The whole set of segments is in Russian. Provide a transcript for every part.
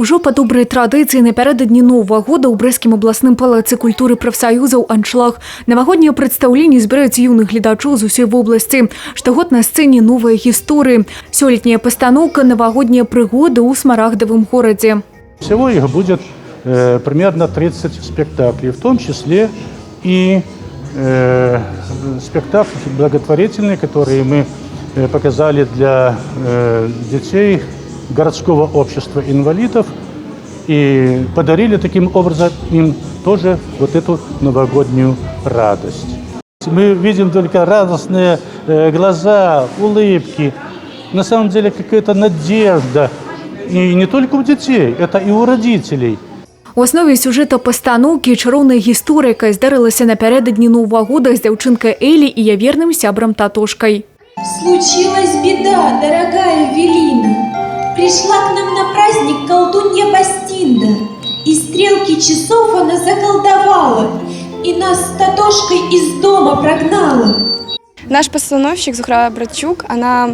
Ужо па добрай традыцыі напярэдадні Новага года ў Брэсцкім абласным палацы культуры прафсаюзаў аншлаг. Навагоднія прадстаўленні збіраюць юных гледачоў з усёй вобласці. Штогод на сцэне новыя гісторыі. Сёлетняя пастаноўка «Навагоднія прыгоды ў Смарагдавым горадзе». Всего их будет примерно 30 спектаклей, в том числе и спектакли благотворительные, которые мы показали для детей городского общества инвалидов и подарили таким образом им тоже вот эту новогоднюю радость. Мы видим только радостные глаза, улыбки, на самом деле какая-то надежда. И не только у детей, это и у родителей. У аснове сюжэта пастаноўкі чароўная гісторыя, якая здарылася напярэдадні Новага года з дзяўчынкай Элі і яе верным сябрам Татошкай. Случилась беда, дорогая Велина. Пришла к нам на праздник колдунья Бастинда. И стрелки часов она заколдовала. И нас с Татошкой из дома прогнала. Наш постановщик Зухра Братчук, она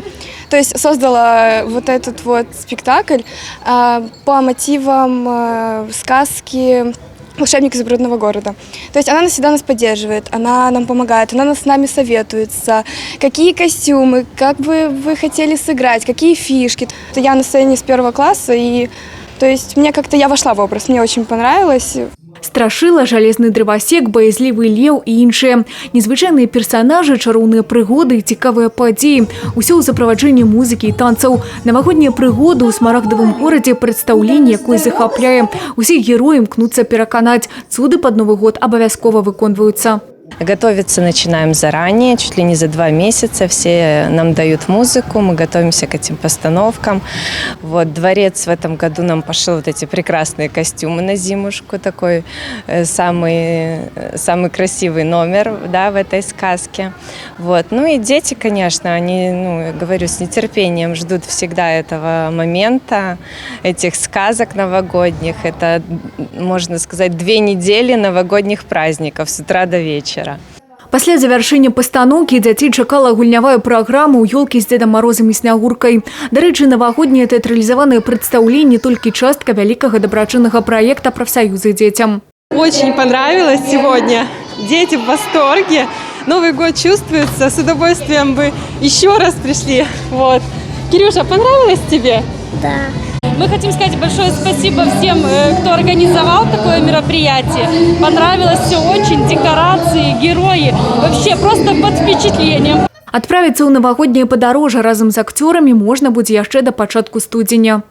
создала вот этот вот спектакль по мотивам сказки «Волшебник изумрудного города». То есть она всегда нас поддерживает, она нам помогает, она с нами советуется, какие костюмы, как бы вы хотели сыграть, какие фишки. Я на сцене с 1 класса, и то есть я вошла в образ, мне очень понравилось. Страшила, жалезны дрывасек, баязлівы леў і іншыя. Незвычайныя персанажы, чароўныя прыгоды і цікавыя падзеі. Усё ў заправаджэнні музыкі і танцаў. Навагоднія прыгоды ў Смарагдавым горадзе прадстаўленне, якое захапляе. Усіх героі імкнуцца пераканаць. Цуды пад Новы год абавязкова выконваюцца. Готовиться начинаем заранее, чуть ли не за 2 месяца. Все нам дают музыку, мы готовимся к этим постановкам. Вот, дворец в этом году нам пошил вот эти прекрасные костюмы на зимушку. Такой самый красивый номер, да, в этой сказке. Вот. Ну и дети, конечно, они, я говорю, с нетерпением ждут всегда этого момента, этих сказок новогодних. Это, можно сказать, 2 недели новогодних праздников с утра до вечера. Пасля завяршэння пастаноўкі дзяцей чакала гульнявая праграма ў ёлкі з Дзедам Марозам і Снягуркай. Дарэчы, навагоднія тэатралізаваныя прадстаўленні толькі частка вялікага дабрачыннага праекта «Профсоюзы детям». Очень понравилось сегодня. Дети в восторге. Новый год чувствуется. С удовольствием бы еще раз пришли. Вот. Кирюша, понравилось тебе? Да. Мы хотим сказать большое спасибо всем, кто организовал такое мероприятие. Понравилось все очень, декорации, герои. Вообще просто под впечатлением. Адправіцца ў навагодняе падарожжа разам з акцёрамі можна будзе яшчэ да пачатку студзеня.